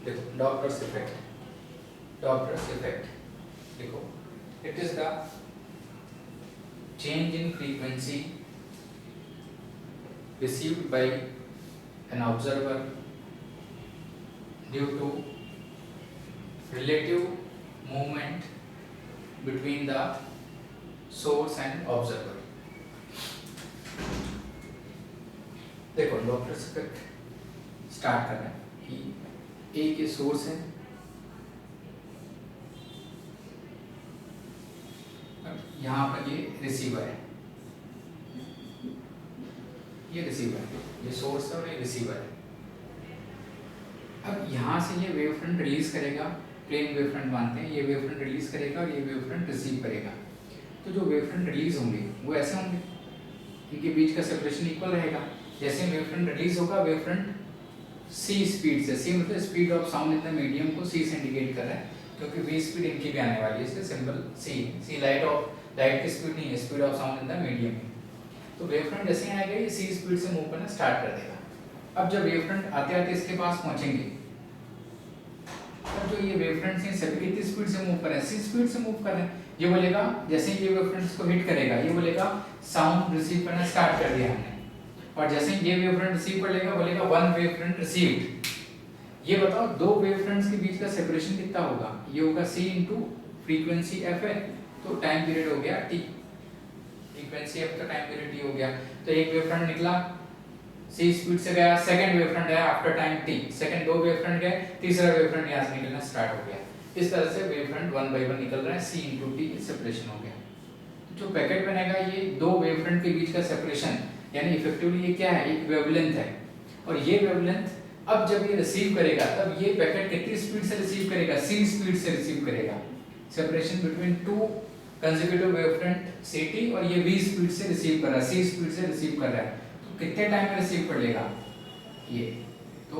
देखो डॉप्लर्स इफेक्ट देखो, it is the change in frequency received by an observer due to relative movement between the source and observer. देखो डॉप्लर्स effect start कर रहे हैं कि एक ये सोर्स है, यहाँ पर ये रिसीवर है, ये रिसीवर है, ये सोर्स है और ये रिसीवर है। अब यहाँ से ये वेव फ्रंट रिलीज करेगा, प्लेन वेव फ्रंट मानते हैं, ये वेव फ्रंट रिलीज करेगा और ये वेव फ्रंट रिसीव करेगा। तो जो वेव फ्रंट रिलीज होंगे वो ऐसे होंगे, इनके बीच का सेपरेशन इक्वल रहेगा। जैसे वेव फ्रंट रिलीज होगा, वेव फ्रंट सी स्पीड से, सी मतलब speed of sound in the medium को सी से इंडिकेट कर रहा है, क्योंकि वी स्पीड इनकी भी आने वाली है, इसलिए सिंबल सी लाइट की स्पीड नहीं है, speed of sound in the medium. तो वेव फ्रंट जैसे ही आएगा ये सी स्पीड से मूव करना स्टार्ट कर देगा। अब जब वेव फ्रंट आते आते इसके पास पहुंचेंगे, अब जो ये वेव फ्रंट से सभी कितनी स्पीड से मूव कर रहे हैं, सी स्पीड से मूव कर रहे हैं। ये बोलेगा जैसे ही ये वेव फ्रंट इसको हिट करेगा, ये बोलेगा साउंड रिसीव करना स्टार्ट कर दिया हमने, और जैसे ही ये वेव फ्रंट रिसीव कर लेगा बोलेगा वन वेव फ्रंट रिसीव्ड। ये बताओ दो वेव फ्रंट्स के बीच का सेपरेशन कितना होगा, ये होगा c इनटू फ्रीक्वेंसी f है, तो टाइम पीरियड हो गया t, फ्रीक्वेंसी f का टाइम पीरियड t हो गया। तो एक वेव फ्रंट निकला, c स्पीड से गया, सेकंड वेव फ्रंट आया आफ्टर टाइम t, सेकंड दो वेव फ्रंट गए, तीसरा वेव फ्रंट यहां से निकलना स्टार्ट हो गया। इस तरह से wave front one by one निकल रहा है, c इनटू t सेपरेशन हो गया। तो जो पैकेट बनेगा ये दो वेव फ्रंट के बीच का सेपरेशन, यानी इफेक्टिवली ये क्या है, एक वेवलेंथ है। और ये वेवलेंथ अब जब ये रिसीव करेगा तब ये पैकेट कितनी स्पीड से रिसीव करेगा, c स्पीड से रिसीव करेगा। Separation between two consecutive wavefront ct और ये v स्पीड से रिसीव कर रहा है, c स्पीड से रिसीव कर रहा है। तो कितने टाइम में रिसीव कर लेगा ये, तो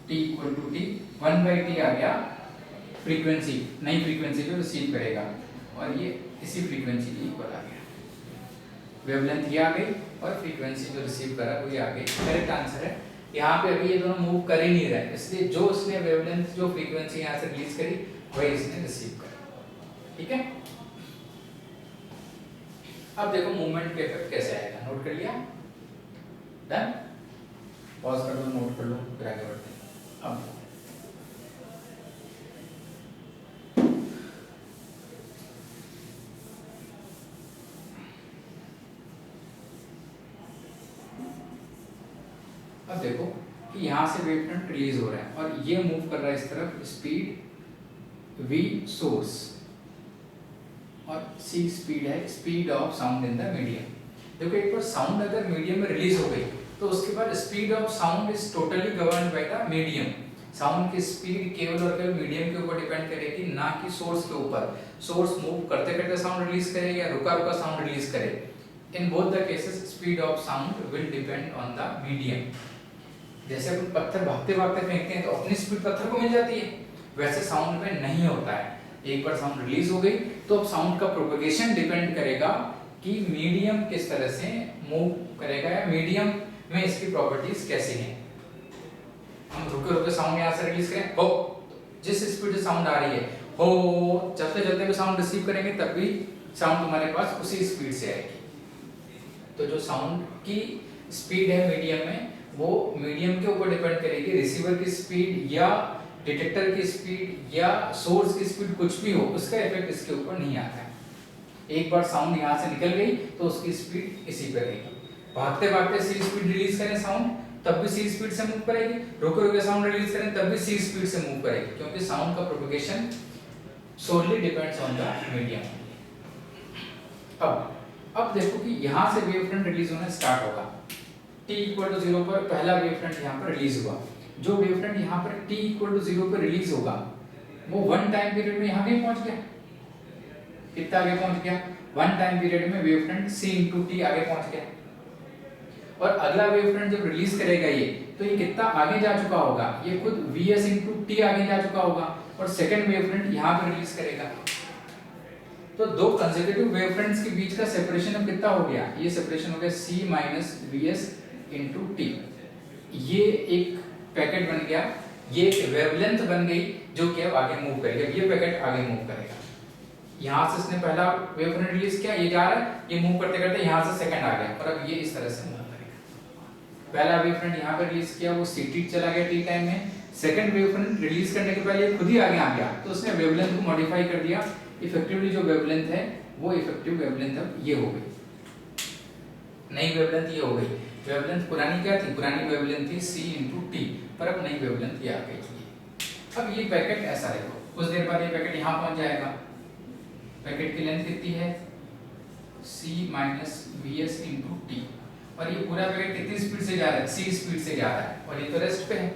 t equal to t 1/t आ गया फ्रीक्वेंसी, नई फ्रीक्वेंसी जो रिसीव करेगा, और ये इसी फ्रीक्वेंसी के इक्वल आ गया। वेवलेंथ ये आ गई और फ्रीक्वेंसी जो रिसीव करा वो ये आ गई। करेक्ट आंसर है। यहाँ पे अभी ये दोनों मूव कर ही नहीं रहे, इसलिए जो उसने वेवलेंथ जो फ्रीक्वेंसी यहाँ से रिलीज करी वही इसने रिसीव करी। ठीक है, अब देखो मूवमेंट के इफेक्ट कैसे आएगा, नोट कर लिया, डन। पॉज कर लो, नोट कर लो, फिर आगे बढ़ते हैं। अब देखो कि यहाँ से वेव फ्रंट रिलीज हो रहा है और ये मूव कर रहा है इस तरफ, स्पीड v सोर्स और c स्पीड है speed of sound in the medium. देखो एक बार साउंड अगर मीडियम में रिलीज हो गई तो उसके बाद speed of sound is totally governed by the medium. Sound की स्पीड केवल और केवल मीडियम के ऊपर डिपेंड करेगी, ना कि सोर्स के ऊपर। सोर्स मूव करते करते साउंड रिलीज करे या रुका रुका साउंड रिलीज करे, in both the cases speed of sound will depend on the medium. जैसे अपन पत्थर भागते भागते फेंकते हैं तो अपनी स्पीड पत्थर को मिल जाती है, वैसे साउंड में नहीं होता है। एक बार साउंड रिलीज हो गई तो अब साउंड का प्रोपगेशन डिपेंड करेगा कि मीडियम किस तरह से मूव करेगा या मीडियम में इसकी प्रॉपर्टीज कैसी हैं। हम रुके रुके साउंड यहाँ से रिलीज करें, हो जिस स्पीड से साउंड आ रही है, हो चलते चलते भी साउंड रिसीव करेंगे तब भी साउंड तुम्हारे पास उसी स्पीड से आएगी। तो जो साउंड की स्पीड है मीडियम में, वो मीडियम के ऊपर डिपेंड करेगी। रिसीवर की स्पीड या डिटेक्टर की स्पीड या सोर्स की स्पीड कुछ भी हो, उसका इफेक्ट इसके ऊपर नहीं आता है। एक बार साउंड यहाँ से निकल गई तो उसकी स्पीड इसी पे रहेगी। भागते भागते सी स्पीड रिलीज करें साउंड तब भी सी स्पीड से मूव करेगी, रुके रुके साउंड रिलीज करें तब भी सी स्पीड से मूव करेगी, क्योंकि साउंड का propagation solely depends on the medium. अब देखो कि यहाँ से वेव फ्रंट रिलीज होना स्टार्ट होगा। t इक्वल टू 0 पर पहला वेव फ्रंट यहाँ पर रिलीज हुआ। जो वेव फ्रंट यहाँ पर t इक्वल टू 0 पर रिलीज होगा वो वन टाइम पीरियड में यहाँ भी पहुँच गया। कितना आगे पहुँच गया, वन टाइम पीरियड में wave front c into T आगे पहुँच गया। और अगला वेव फ्रंट जब रिलीज करेगा ये, तो ये कितना आगे जा चुका होगा, ये खुद vs इंटू टी आगे जा चुका होगा। और सेकेंड वेव फ्रंट यहाँ पर रिलीज करेगा, तो दो कंसेक्यूटिव वेव फ्रंट्स के बीच का सेपरेशन अब कितना हो गया, ये सेपरेशन हो गया c minus vs into T. ये एक पैकेट बन गया ये एक वेवलेंथ बन गई जो कि अब आगे मूव करेगा, ये पैकेट आगे मूव करेगा। यहाँ से इसने पहला वेवफ्रंट रिलीज किया, ये जा रहा है, ये मूव करते करते यहाँ से सेकंड आ गया और अब ये इस तरह से मूव करेगा। पहला वेवफ्रंट यहाँ पे रिलीज किया, वो ct चला गया t टाइम में। सेकंड वेवफ्रंट रिलीज करने के पहले खुद ही आगे आ गया, तो उसने वेवलेंथ को मॉडिफाई कर दिया। इफेक्टिवली जो वेवलेंथ है वो इफेक्टिव वेवलेंथ अब ये हो गई, नई वेवलेंथ ये हो गई। वेवलेंथ पुरानी क्या थी, पुरानी वेवलेंथ थी c × t, पर अब नई वेवलेंथ ये आ गई। अब ये पैकेट ऐसा रहेगा, कुछ देर बाद ये पैकेट यहाँ पहुंच जाएगा। पैकेट की लेंथ कितनी है, c - vs × t, और ये पूरा पैकेट कितनी स्पीड से जा रहा है, c स्पीड से जा रहा है, और ये तो रेस्ट पे है।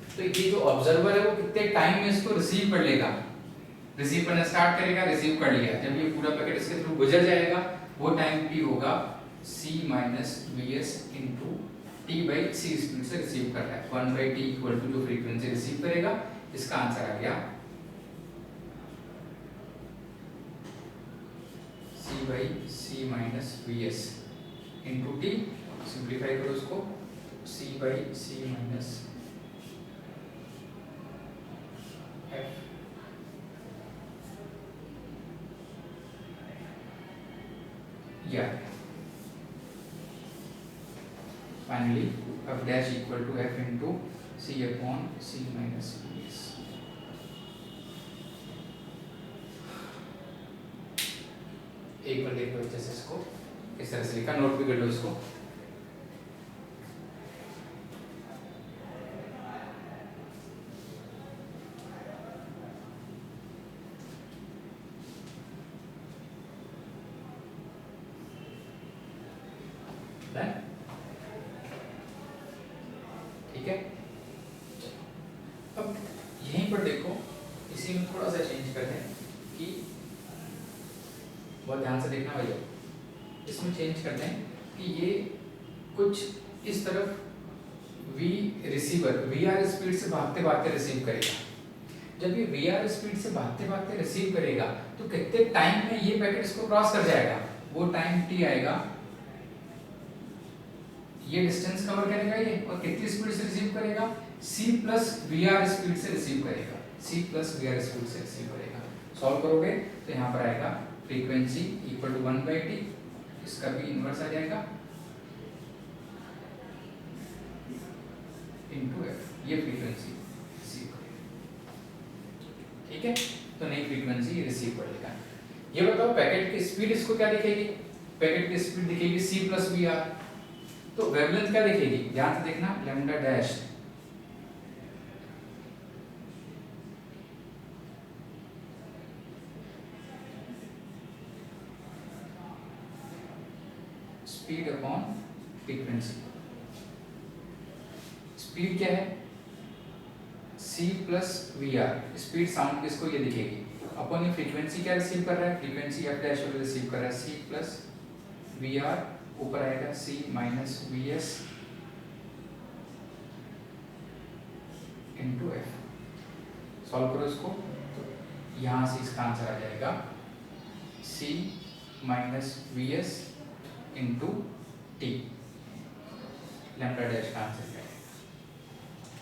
तो ये जो ऑब्जर्वर है वो कितने टाइम में इसको रिसीव कर लेगा, रिसीव करना स्टार्ट करेगा, रिसीव कर लिया। जब ये पूरा पैकेट इसके थ्रू गुजर जाएगा वो टाइम t होगा c - vs × t/c स्पीड से रिसीव कर रहा है। 1/t = जो फ्रीक्वेंसी रिसीव करेगा, इसका आंसर आ गया c/c - vs × t। सिंप्लीफाई करो इसको, c/c - f या finally f dash equal to f into c/c - vs। एक बार देख लो अच्छे से इसको, इस तरह से लिखा, नोट भी कर लो इसको। ठीक है, अब यहीं पर देखो, इसी में थोड़ा सा चेंज करते हैं कि बहुत ध्यान से देखना भैया, इसमें चेंज करते हैं कि ये कुछ इस तरफ v रिसीवर vr स्पीड से भागते भागते रिसीव करेगा। जब ये vr स्पीड से भागते भागते रिसीव करेगा तो कितने टाइम में ये पैकेट इसको क्रॉस कर जाएगा, वो टाइम t आएगा। ये डिस्टेंस कवर करेगा ये, और कितनी स्पीड से रिसीव करेगा, c + vr स्पीड से रिसीव करेगा, c + vr स्पीड से रिसीव करेगा। सॉल्व करोगे तो यहाँ पर आएगा फ्रीक्वेंसी इक्वल टू 1/t, इसका भी इनवर्स आ जाएगा इनटू f, ये फ्रीक्वेंसी रिसीव करेगा। ठीक है, तो नई फ्रीक्वेंसी रिसीव कर लेगा। ये बताओ पैकेट की स्पीड इसको क्या दिखेगी, पैकेट की स्पीड दिखेगी c + vr, तो वेवलेंथ क्या दिखेगी, ध्यान से देखना, lambda dash speed upon frequency. Speed क्या है, c + vr, स्पीड साउंड किसको ये दिखेगी, अपॉन ये फ्रीक्वेंसी क्या रिसीव कर रहा है, फ्रीक्वेंसी f डैश को रिसीव कर रहा है, c + vr, ऊपर आएगा c - vs × f। सॉल्व करो इसको, तो यहाँ से इसका आंसर आ जाएगा c - vs × t। Lambda dash का आंसर क्या है,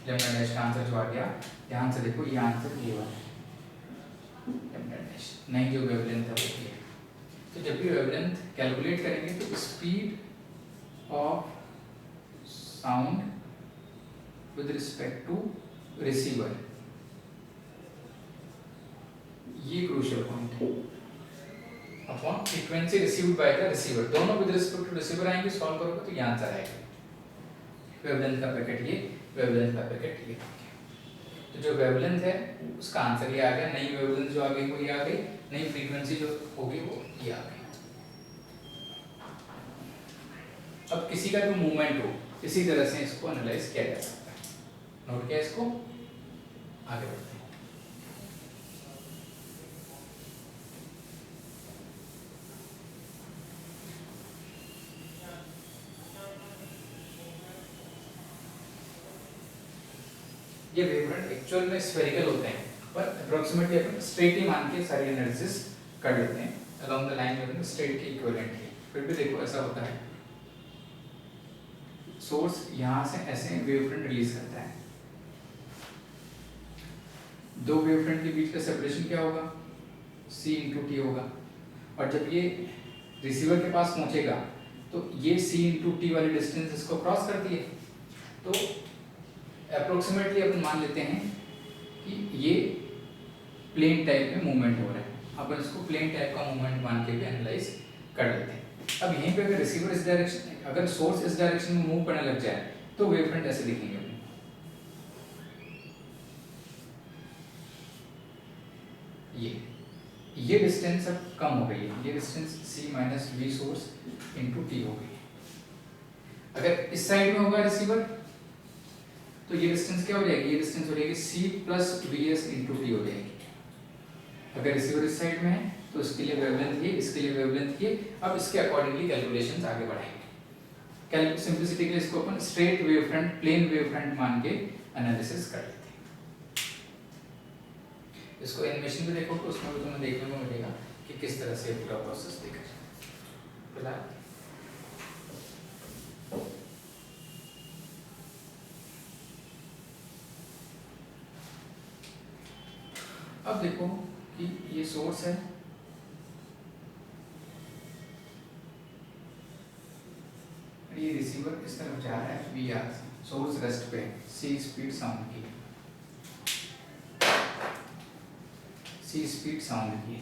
लैम्डा डैश का आंसर जो आ गया, ध्यान से देखो, ये आंसर ये वाला है, लैम्डा डैश नई जो वेवलेंथ है वो ये। तो जब भी वेवलेंथ कैलकुलेट करेंगे तो speed of sound with respect to receiver, ये क्रूशियल पॉइंट है, upon frequency received by the receiver, दोनों विद रिस्पेक्ट टू रिसीवर आएंगे। सॉल्व करोगे तो ये आंसर आएगा, वेवलेंथ का पैकेट ये, वेवलेंथ का पैकेट ये। तो जो वेवलेंथ है उसका आंसर ये आ गया, नई वेवलेंथ जो आ गई वो ये आ गई, नई फ्रीक्वेंसी जो होगी वो ये आ गई। अब किसी का भी मूवमेंट हो, इसी तरह से इसको एनालाइज किया जा सकता है। नोट किया इसको, आगे बढ़ते हैं। ये वेवफ्रंट एक्चुअल में स्फेरिकल होते हैं, पर अप्रोक्सीमेटली अपन स्ट्रेट ही मान के सारी एनालिसिस कर लेते हैं, अलोंग द लाइन में स्ट्रेट के इक्विवेलेंट ही। फिर भी देखो ऐसा होता है, सोर्स यहाँ से ऐसे वेवफ्रंट रिलीज करता है, दो वेवफ्रंट के बीच का सेपरेशन क्या होगा, c इंटू टी होगा। और जब ये रिसीवर के पास पहुंचेगा तो ये c इंटू टी वाली डिस्टेंस इसको क्रॉस करती है। तो अप्रोक्सीमेटली अपन मान लेते हैं कि ये प्लेन टाइप में मूवमेंट हो रहा है। अपन इसको प्लेन टाइप का मूवमेंट मान के भी एनालाइज कर लेते हैं। अब यहीं पे अगर रिसीवर इस डायरेक्शन, अगर सोर्स इस डायरेक्शन में मूव करने लग जाए तो वेवफ्रंट ऐसे दिखेंगे अपने। ये डिस्टेंस अब कम हो गई है, ये distance c minus v source into t हो गई है। अगर इस साइड में होगा रिसीवर तो ये डिस्टेंस क्या हो जाएगी, ये डिस्टेंस हो जाएगी c plus V S into t हो जाएगी। अगर रिसीवर इस साइड में है तो इसके लिए वेवलेंथ ये, इसके लिए वेवलेंथ ये। अब इसके अकॉर्डिंगली कैलकुलेशंस आगे बढ़ाएंगे। सिंपलिसिटी के लिए इसको अपन स्ट्रेट वेवफ्रंट, प्लेन वेवफ्रंट मान के एनालिसिस कर लेते हैं। इसको एनिमेशन में देखो तो उसमें भी तुम्हें देखने को मिलेगा कि किस तरह से पूरा प्रोसेस दिखा है। अब देखो कि ये सोर्स है, ये रिसीवर इस तरफ जा रहा है वी आर, सोर्स रेस्ट पे, सी स्पीड साउंड की, सी स्पीड साउंड की।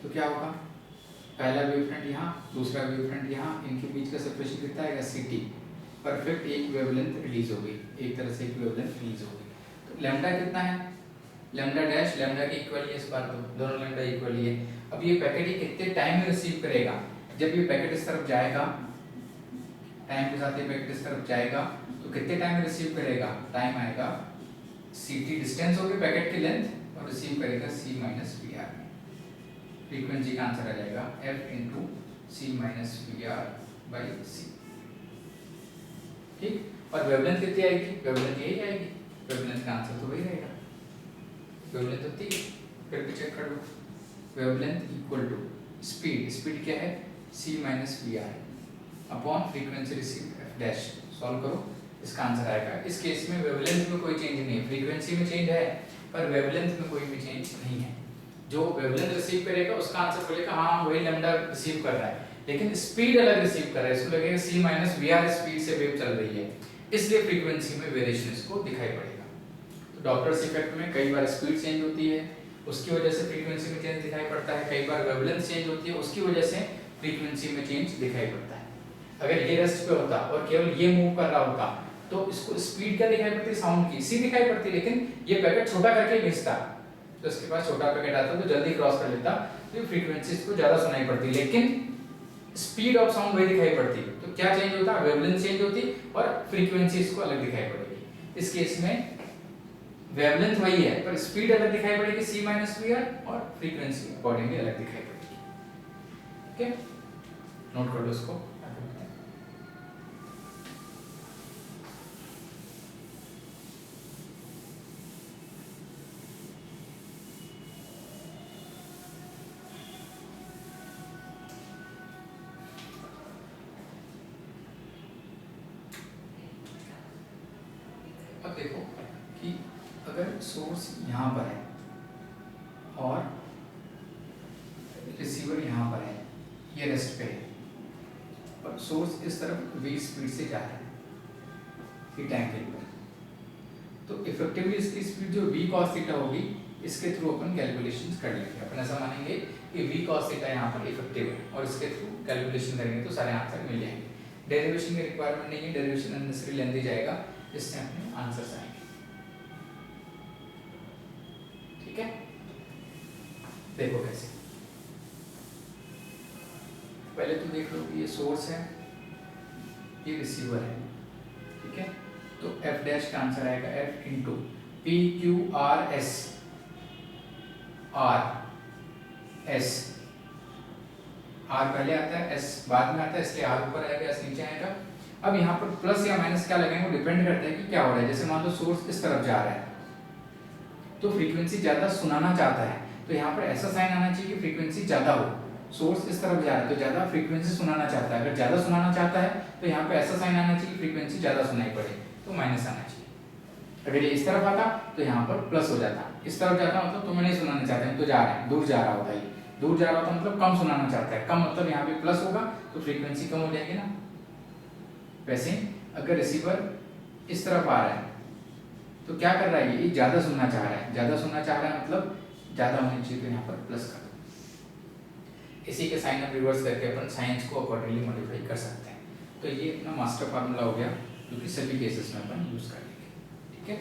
तो क्या होगा, पहला वेवफ्रंट यहाँ, दूसरा वेवफ्रंट यहाँ, इनके बीच का सेपरेशन कितना आएगा सी टी। परफेक्ट एक वेवलेंथ रिलीज हो गई, एक तरह से एक वेवलेंथ रिलीज हो गई। तो लैम्डा कितना है, लैम्डा डैश लैम्डा के इक्वल है इस बार, तो दोनों लैम्डा इक्वल ही है। अब ये पैकेट ही कितने टाइम में रिसीव करेगा, जब ये पैकेट इस तरफ जाएगा, टाइम के साथ ये पैकेट इस तरफ जाएगा तो कितने टाइम में रिसीव करेगा, टाइम आएगा सी टी, डिस्टेंस होगी पैकेट की लेंथ, और रिसीव करेगा c माइनस वी आर में। फ्रीक्वेंसी का आंसर आ जाएगा f into c minus v r by c. ठीक, और वेवलेंथ कितनी आएगी, वेवलेंथ यही आएगी, वेवलेंथ का आंसर तो वही रहेगा, वेवलेंथ होती है। फिर भी चेक कर लो, wavelength equal to speed, speed क्या है c minus v r upon frequency receive f dash. Solve करो, इसका आंसर आएगा। इस केस में वेवलेंथ में कोई चेंज नहीं है, फ्रीक्वेंसी में चेंज है पर वेवलेंथ में कोई भी चेंज नहीं है। जो वेवलेंथ रिसीव करेगा उसका आंसर बोलेगा हाँ वही लैम्डा रिसीव कर रहा है, लेकिन स्पीड अलग रिसीव कर रहा है, इसको लगेगा c minus v r speed से वेव चल रही है, इसलिए फ्रीक्वेंसी में वेरिएशन इसको दिखाई पड़ेगा। तो डॉप्लर इफेक्ट में कई बार स्पीड चेंज होती है, उसकी वजह से फ्रीक्वेंसी में चेंज दिखाई पड़ता है, कई बार वेवलेंथ चेंज होती है, उसकी वजह से फ्रीक्वेंसी में चेंज दिखाई पड़ता है। अगर ये रेस्ट पे होता और केवल ये मूव कर रहा होता तो इसको स्पीड क्या दिखाई पड़ती, साउंड की सी दिखाई पड़ती, लेकिन ये पैकेट छोटा करके भेजता, तो इसके पास छोटा पैकेट आता तो जल्दी क्रॉस कर लेता, तो फ्रीक्वेंसी इसको ज्यादा सुनाई पड़ती, लेकिन स्पीड ऑफ साउंड वही दिखाई पड़ती। तो क्या चेंज होता, वेवलेंथ चेंज होती और फ्रीक्वेंसी इसको अलग दिखाई पड़ेगी। इस केस में वेवलेंथ वही है पर स्पीड अलग दिखाई पड़ेगी c माइनस वी आर, और फ्रीक्वेंसी अकॉर्डिंगली अलग दिखाई पड़ेगी। ओके, नोट कर लो इसको। अब देखो कि अगर सोर्स यहाँ पर है और रिसीवर यहाँ पर है, ये रेस्ट पे है, और सोर्स इस तरफ v स्पीड से जा रहा है थीटा एंगल पर, तो इफेक्टिवली इसकी स्पीड जो v cos थीटा होगी इसके थ्रू अपन कैलकुलेशंस कर लेंगे। अपन ऐसा मानेंगे कि v cos थीटा यहाँ पर इफेक्टिव है और इसके थ्रू कैलकुलेशन करेंगे तो सारे आंसर मिल जाएंगे। डेरिवेशन की रिक्वायरमेंट नहीं है, डेरिवेशन अननेसेसरी लेंथी जाएगा, इससे अपने आंसर्स आएंगे। ठीक है, देखो कैसे, पहले तुम देख लो कि ये सोर्स है, ये रिसीवर है, ठीक है, तो f डैश का आंसर आएगा f into p q r s, r s, r पहले आता है एस बाद में आता है, इसलिए आर ऊपर आएगा एस नीचे आएगा। अब यहाँ पर प्लस या माइनस क्या लगाएंगे वो डिपेंड करता है कि क्या हो रहा है। जैसे मान लो सोर्स इस तरफ जा रहा है तो फ्रीक्वेंसी ज्यादा सुनाना चाहता है, तो यहाँ पर ऐसा साइन आना चाहिए कि फ्रीक्वेंसी ज्यादा हो। सोर्स इस तरफ जा रहा है तो ज्यादा फ्रीक्वेंसी सुनाना चाहता है, अगर ज्यादा सुनाना चाहता है तो यहाँ पे ऐसा साइन आना चाहिए कि फ्रीक्वेंसी ज्यादा सुनाई पड़े, तो माइनस आना चाहिए। अगर ये इस तरफ आता तो यहाँ पर प्लस हो जाता, इस तरफ जाता मतलब तुम्हें नहीं सुनाना चाहते हम तो जा रहे हैं, दूर जा रहा होता है, दूर जा रहा होता मतलब कम सुनाना चाहता है, कम मतलब यहाँ पे प्लस होगा तो फ्रीक्वेंसी कम हो जाएगी ना। वैसे अगर रिसीवर इस तरफ आ रहा है तो क्या कर रहा है, ये ज़्यादा सुनना चाह रहा है, ज़्यादा सुनना चाह रहा है मतलब ज़्यादा होनी चाहिए तो यहाँ पर प्लस कर दो। इसी के साइन ऑफ रिवर्स करके अपन साइंस को अकॉर्डिंगली मॉडिफाई कर सकते हैं। तो ये अपना मास्टर फार्मूला हो गया जो कि सभी केसेस में अपन यूज़ कर लेंगे, ठीक है।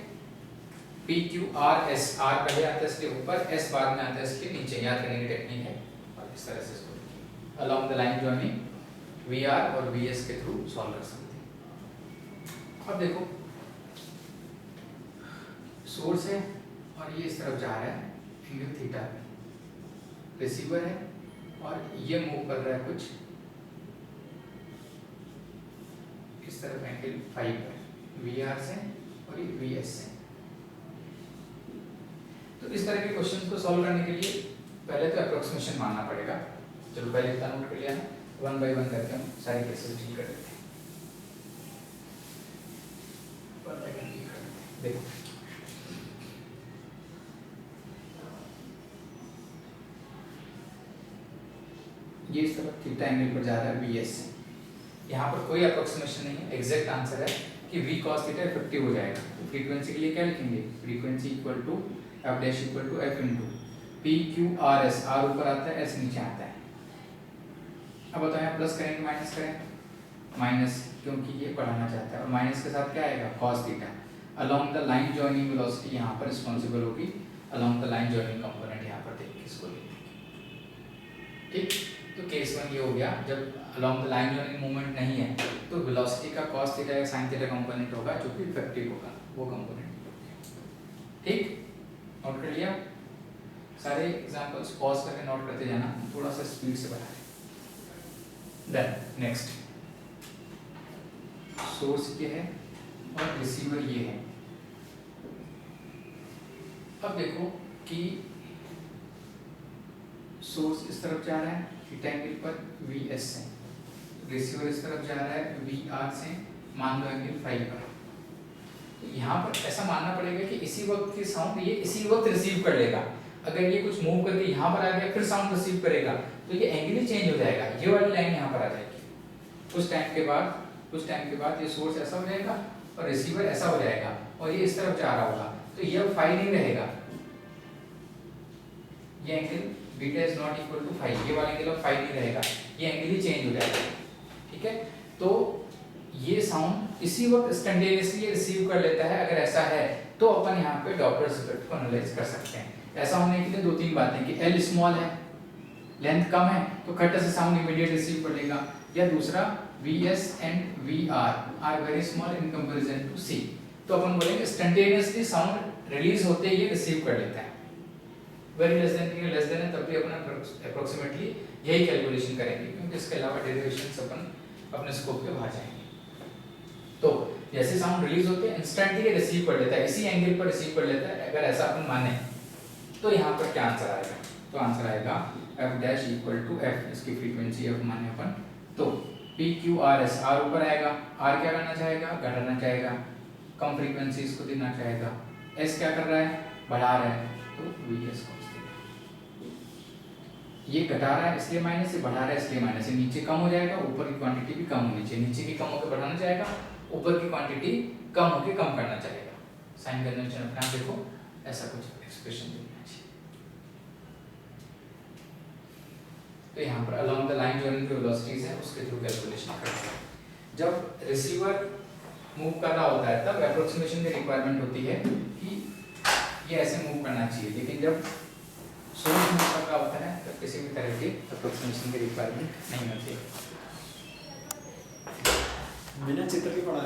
P q r s, r पहले आता है इसके ऊपर, एस बाद में आता है इसके नीचे, याद करने की टेक्निक है। और इस तरह से इसको along the line joining v r और वी एस के थ्रू सॉल्व कर सकते हैं। अब देखो सोर्स है और ये इस तरफ जा रहा है एंगल थीटा पे, रिसीवर है और ये मूव कर रहा है कुछ इस तरफ एंगल फाइव पर वी आर से और ये वी एस से। तो इस तरह के क्वेश्चन को सॉल्व करने के लिए पहले तो अप्रोक्सीमेशन मानना पड़ेगा। चलो पहले इतना नोट कर लिया ना, वन बाय वन करके हम सारे केसेस डील कर लेते हैं। देखो ये इस तरफ थीटा एंगल पर जा रहा है वी एस से, यहाँ पर कोई अप्रोक्सीमेशन नहीं है, एग्जैक्ट आंसर है कि वी कॉस थीटा इफेक्टिव हो जाएगा। तो फ्रीक्वेंसी के लिए क्या लिखेंगे, frequency equal to f dash equal to f into p q r s, r ऊपर आता है एस नीचे आता है। अब बताओ यहाँ प्लस करेंगे माइनस करें, माइनस क्योंकि ये बढ़ाना चाहता है और माइनस के साथ क्या आएगा cos theta. Along the line joining velocity यहाँ पर रिस्पॉन्सिबल होगी, along the line joining component यहाँ पर देख के इसको लिखेंगे, ठीक। तो केस वन ये हो गया, जब along the line joining movement नहीं है तो वेलोसिटी का कॉस थीटा या साइन थीटा कंपोनेंट होगा जो कि इफेक्टिव होगा, वो कंपोनेंट, ठीक। नोट कर लिया, सारे एग्जांपल्स पॉज करके नोट करते जाना, थोड़ा सा स्पीड से बढ़ा दें। देन नेक्स्ट, सोर्स ये है और रिसीवर ये है। अब देखो कि सोर्स इस तरफ जा रहा है थीटा एंगल पर वी एस से, रिसीवर इस तरफ जा रहा है वी आर से, मान लो एंगल फाइव पर। तो यहाँ पर ऐसा मानना पड़ेगा कि इसी वक्त की साउंड ये इसी वक्त रिसीव कर लेगा। अगर ये कुछ मूव करके यहाँ पर आ गया फिर साउंड रिसीव करेगा तो ये एंगल ही चेंज हो जाएगा, ये वाली लाइन यहाँ पर आ जाएगी। कुछ टाइम के बाद ये सोर्स ऐसा हो जाएगा और रिसीवर ऐसा हो जाएगा और ये इस तरफ जा रहा होगा, तो ये अब फाइव नहीं रहेगा, ये angle beta is not equal to five, ये वाला एंगल अब फाइव नहीं रहेगा, ये एंगल ही चेंज हो जाएगा, ठीक है। तो ये साउंड इसी वक्त स्टैंडर्डली रिसीव कर लेता है। अगर ऐसा है तो अपन यहाँ पे डॉपलर्स इफेक्ट को एनालाइज कर सकते हैं। ऐसा होने के लिए दो तीन बातें कि एल स्मॉल है, लेंथ कम है तो खट से साउंड इमीडिएट रिसीव कर लेगा, या दूसरा v s and v r very small in comparison to c, तो अपन बोलेंगे स्टैंडर्डली साउंड रिलीज होते ही रिसीव कर लेता है। वेरी लेस देन है तब भी अपन अप्रोक्सीमेटली यही कैलकुलेशन करेंगे, क्योंकि इसके अलावा डेरिवेशंस अपन अपने स्कोप पे बाहर जाएंगे। तो जैसे साउंड रिलीज होते हैं इंस्टेंटली रिसीव कर लेता है, इसी एंगल पर रिसीव कर लेता है। अगर ऐसा अपन माने तो यहाँ पर क्या आंसर आएगा, तो आंसर आएगा f dash equal to f, इसकी फ्रीक्वेंसी एफ माने अपन, तो p q r s, r ऊपर आएगा, आर क्या करना चाहेगा, घटाना चाहेगा, कम फ्रीक्वेंसी इसको देना चाहेगा, एस क्या कर रहा है, बढ़ा रहा है, तो वी एस कॉस थीटा। ये घटा रहा है इसलिए माइनस, ये बढ़ा रहा है इसलिए माइनस, ये नीचे कम हो जाएगा, ऊपर की क्वांटिटी भी कम होनी चाहिए, नीचे की कम होकर बढ़ाना चाहेगा, ऊपर की क्वांटिटी कम होकर कम करना चाहेगा। साइन कन्वेंशन अपना देखो, ऐसा कुछ एक्सप्रेशन देना चाहिए। तो यहाँ पर अलोंग द लाइन जॉइनिंग जो वेलोसिटीज है उसके थ्रू कैलकुलेशन करते हैं। जब रिसीवर मूव कर रहा होता है तब अप्रोक्सीमेशन की रिक्वायरमेंट होती है कि ये ऐसे मूव करना चाहिए, लेकिन जब सोर्स मूव कर रहा होता है तब किसी भी तरह की अप्रोक्सीमेशन की रिक्वायरमेंट नहीं होती है। बिना चित्र के पढ़ा